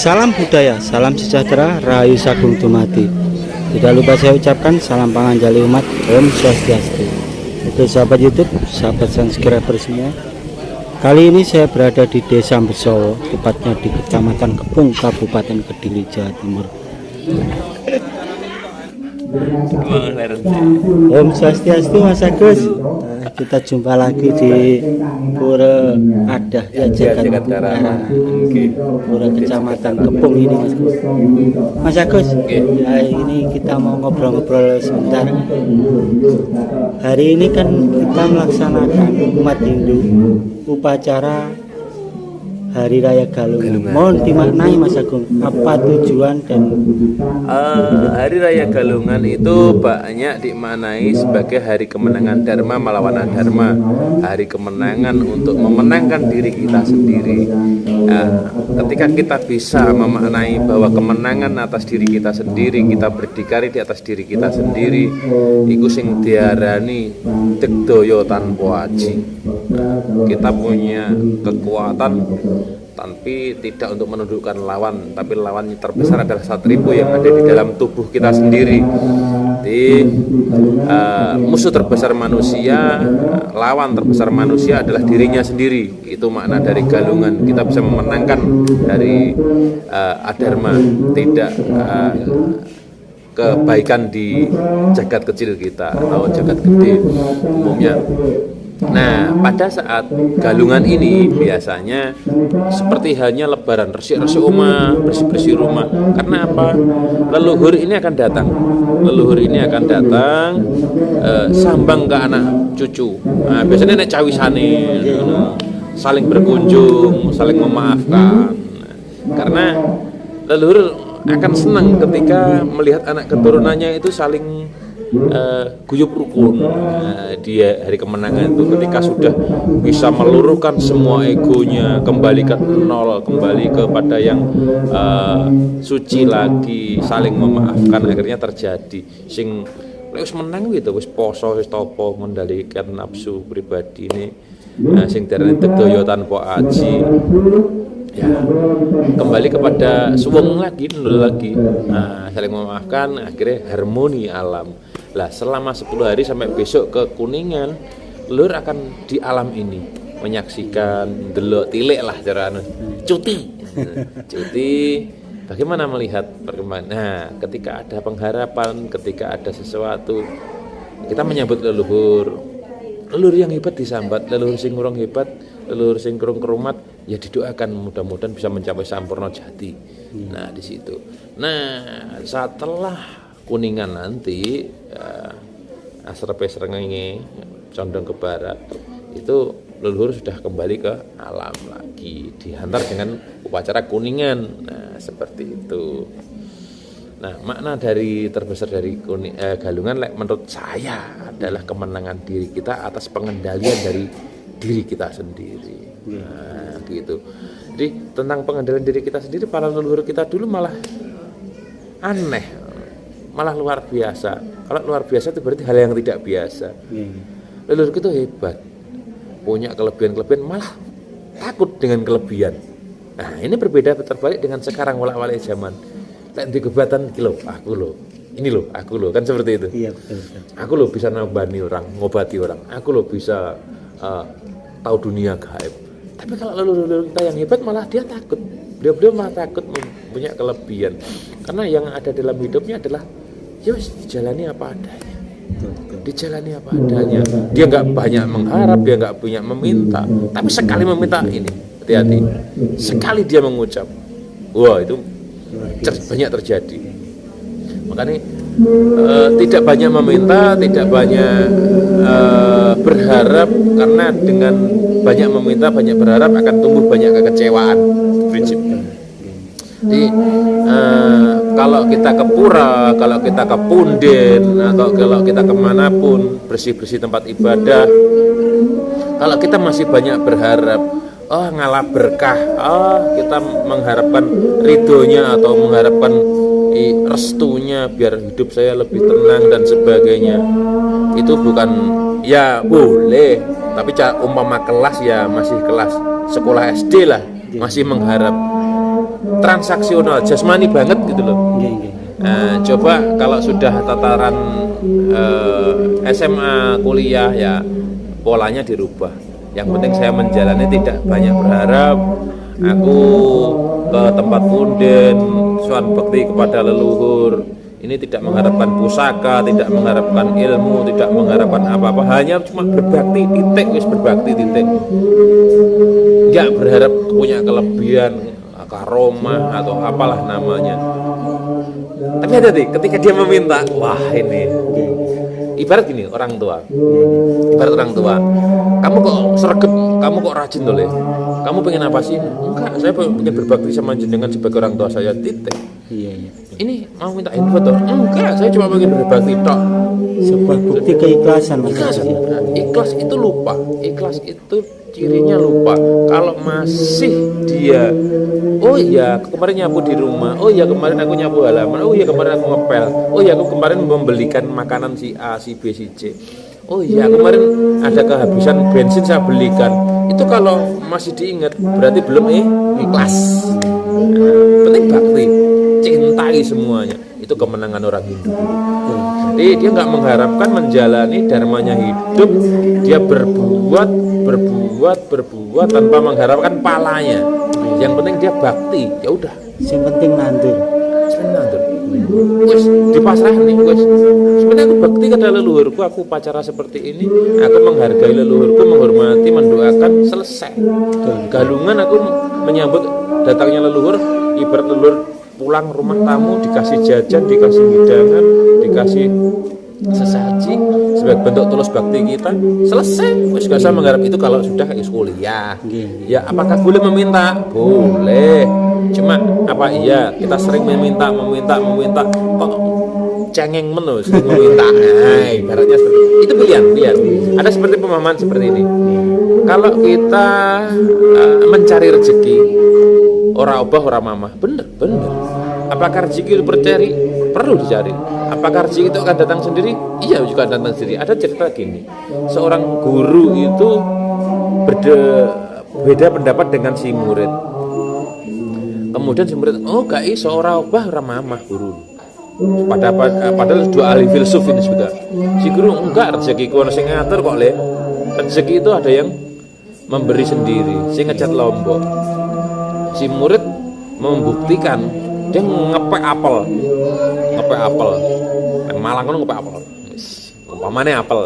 Salam budaya, salam sejahtera, Rahayu Sagung Dumadi. Tidak lupa saya ucapkan salam panganjali umat, Om Swastiastu. Untuk sahabat YouTube, sahabat subscriber semua, kali ini saya berada di Desa Besowo, tepatnya di Kecamatan Kepung, Kabupaten Kediri, Jawa Timur. Om Swastiastu, Mas Agus. Kita jumpa lagi di Pura Adah ya, Jakarta. Pura Kecamatan Kepung ini, Mas Agus. Mas Agus, ya, ini kita mau ngobrol-ngobrol sebentar. Hari ini kan kita melaksanakan umat Hindu upacara Hari Raya Galungan. Mohon dimaknai, Mas Agung, apa tujuan dan Hari Raya Galungan itu banyak dimaknai sebagai hari kemenangan Dharma melawan Adharma, hari kemenangan untuk memenangkan diri kita sendiri. Ketika kita bisa memaknai bahwa kemenangan atas diri kita sendiri, kita berdikari di atas diri kita sendiri, iku sing diarani tegdaya tanpa aji. Kita punya kekuatan tapi tidak untuk menundukkan lawan, tapi lawan terbesar adalah satripu yang ada di dalam tubuh kita sendiri. Jadi musuh terbesar manusia, lawan terbesar manusia adalah dirinya sendiri. Itu makna dari Galungan. Kita bisa memenangkan dari adharma, tidak kebaikan di jagat kecil kita atau jagat gede umumnya. Nah, pada saat Galungan ini biasanya seperti halnya lebaran, resik-resik rumah, bersih-bersih rumah. Karena apa? Leluhur ini akan datang. Leluhur ini akan datang sambang ke anak cucu. Nah, biasanya nek cawisane saling berkunjung, saling memaafkan. Karena leluhur akan senang ketika melihat anak keturunannya itu saling guyup rukun. Dia hari kemenangan itu ketika sudah bisa meluruhkan semua egonya, kembali ke nol, kembali kepada yang suci lagi, saling memaafkan, akhirnya terjadi sing wis menang gitu, wis poso, wis topo, mengendalikan nafsu pribadi ini, sing diarani tegdaya tanpa aji. Ya, kembali kepada suwung lagi, nol lagi. Saling memaafkan, akhirnya harmoni alam. Lah selama 10 hari sampai besok ke Kuningan, leluhur akan di alam ini menyaksikan delok tilik lah cara cuti. Bagaimana melihat perkembangan. Nah, ketika ada pengharapan, ketika ada sesuatu, kita menyambut leluhur. Leluhur yang hebat disambat, leluhur sing urung hebat, leluhur sing kurang kerumat, ya didoakan mudah-mudahan bisa mencapai sampurna jati. Nah, di situ. Nah, setelah Kuningan nanti asrepe srengenge condong ke barat, itu leluhur sudah kembali ke alam lagi, dihantar dengan upacara Kuningan. Nah, seperti itu. Nah, makna dari terbesar dari Galungan menurut saya adalah kemenangan diri kita atas pengendalian dari diri kita sendiri. Nah, gitu. Jadi tentang pengendalian diri kita sendiri, para leluhur kita dulu malah aneh, malah luar biasa. Kalau luar biasa itu berarti hal yang tidak biasa. Leluhur kita hebat, punya kelebihan-kelebihan, malah takut dengan kelebihan. Nah, ini berbeda terbalik dengan sekarang wala-wali zaman. Lek di kebatan kilo, aku loh, ini loh, aku loh, kan seperti itu. Iya, betul. Aku loh bisa nambani orang, ngobati orang. Aku loh bisa tahu dunia gaib. Tapi kalau leluhur kita yang hebat malah dia takut. Beliau malah takut punya kelebihan. Karena yang ada dalam hidupnya adalah ya wis dijalani apa adanya. Dijalani apa adanya. Dia nggak banyak mengharap, dia nggak punya meminta. Tapi sekali meminta ini, hati-hati. Sekali dia mengucap, wah itu banyak terjadi. Makanya tidak banyak meminta, tidak banyak berharap, karena dengan banyak meminta, banyak berharap akan tumbuh banyak kekecewaan. Prinsip. Jadi kalau kita ke pura, kalau kita ke punden, atau kalau kita kemanapun bersih-bersih tempat ibadah, kalau kita masih banyak berharap, ngalah berkah, kita mengharapkan ridhonya atau mengharapkan restunya biar hidup saya lebih tenang dan sebagainya, itu bukan, ya boleh, tapi umpama kelas ya masih kelas sekolah SD lah, masih mengharap. transaksional, jasmani banget gitu loh. Nggih, nggih. Nah, coba kalau sudah tataran SMA, kuliah ya polanya dirubah. Yang penting saya menjalani, tidak banyak berharap. Aku ke tempat punden, suan bakti kepada leluhur. Ini tidak mengharapkan pusaka, tidak mengharapkan ilmu, tidak mengharapkan apa-apa. Hanya cuma berbakti, titik, wis berbakti, titik. Nggak berharap punya kelebihan, karomah atau apalah namanya. Tapi hati-hati, ketika dia meminta, wah ini ibarat gini, orang tua, kamu kok sregep, kamu kok rajin tuh, kamu pengen apa sih? Enggak, saya pengen berbakti sama jenengan sebagai orang tua saya, titik. Iya. Ini mau minta info toh? Enggak, saya cuma pengen berbakti tok. Sebuah bukti keikhlasan, Mas. Ikhlas itu lupa, ikhlas itu cirinya lupa. Kalau masih dia, oh iya kemarin nyapu di rumah, oh iya kemarin aku nyapu halaman, oh iya kemarin aku ngepel, oh iya aku kemarin membelikan makanan si A, si B, si C, oh iya kemarin ada kehabisan bensin saya belikan. Itu kalau masih diingat berarti belum ikhlas. Penting bakti, cintai semuanya. Itu kemenangan orang Hindu. Jadi dia nggak mengharapkan menjalani dharmanya hidup, dia berbuat tanpa mengharapkan palanya. Yang penting dia bakti, ya udah. Yang penting nandur. Wes dipasrah nih, wes. Sebenarnya aku bakti kepada leluhurku, aku upacara seperti ini, aku menghargai leluhurku, menghormati, mendoakan, selesai. Galungan aku menyambut datangnya leluhur, ibarat leluhur pulang rumah tamu, dikasih jajan, dikasih hidangan, dikasih sesaji sebagai bentuk tulus bakti kita, selesai. Wis gak usah mengharap itu kalau sudah kuliah. Ya apakah boleh meminta? Boleh. Cuma apa iya kita sering meminta kok cengeng menos meminta. Nah, ibaratnya itu pilihan. Ada seperti pemahaman seperti ini. Kalau kita mencari rezeki, ora obah ora mamah, bener. Apakah rezeki itu perlu dicari? Apakah rezeki itu akan datang sendiri? Iya, juga datang sendiri. Ada cerita gini, seorang guru itu beda pendapat dengan si murid. Kemudian si murid, oh gak iso ora obah ora mamah guru. Padahal dua ahli filsuf ini juga. Si guru enggak, rezeki ku ono sing ngatur kok, Le. Rezeki itu ada yang memberi sendiri, sing ngecat lombok. Si murid membuktikan, dia ngepek apel. Yang Malang kan ngepek apel. Umpamane apel.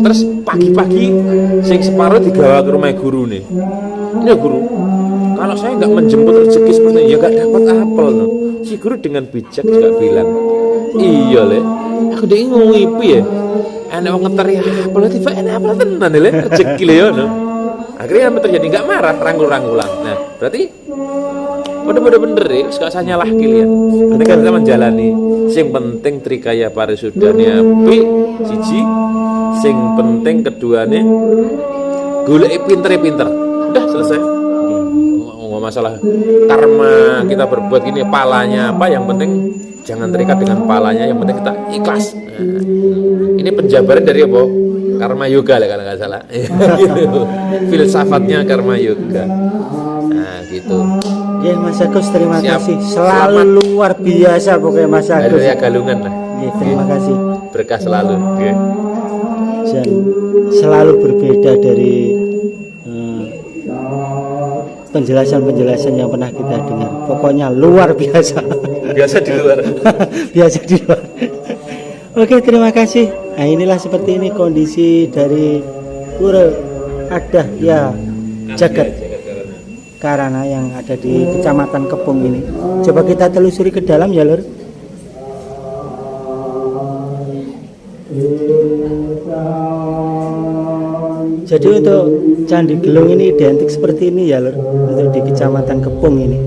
Terus pagi-pagi sing separuh digawa ke rumah guru nih. Ini guru, kalau saya nggak menjemput rezeki seperti ini, ya nggak dapat apel. No. Si guru dengan bijak juga bilang, iya Le, aku udah ngipi ya. Enak wong ngeteri apel, tiba enak apel tenan Le, rezeki Le ya. No. Akhirnya apa terjadi? Nggak marah, rangkul-rangkulan. Nah, berarti udah bener ya, gak usah nyalah kalian. Ketika kita menjalani, sing penting trikaya parisudane apik, siji, sing penting keduane goleki pinter. Udah selesai. Nggak masalah karma kita berbuat gini, palanya apa, yang penting jangan terikat dengan palanya, yang penting kita ikhlas. Nah, ini penjabaran dari apa? Karma yoga lah kalau nggak salah. Filsafatnya karma yoga. Nah gitu. Ya Mas Agus, terima kasih. Selalu luar biasa pokoknya Mas Agus. Ya galungan lah. Ya, terima kasih. Berkah selalu. Okay. Dan selalu berbeda dari penjelasan-penjelasan yang pernah kita dengar. Pokoknya luar biasa. Biasa di luar. Biasa di luar. Oke, terima kasih. Nah, inilah seperti ini kondisi dari Pura Adah ya Jagat Karana yang ada di Kecamatan Kepung ini. Coba kita telusuri ke dalam ya Lur. Jadi untuk Candi Gelung ini identik seperti ini ya Lur, untuk di Kecamatan Kepung ini.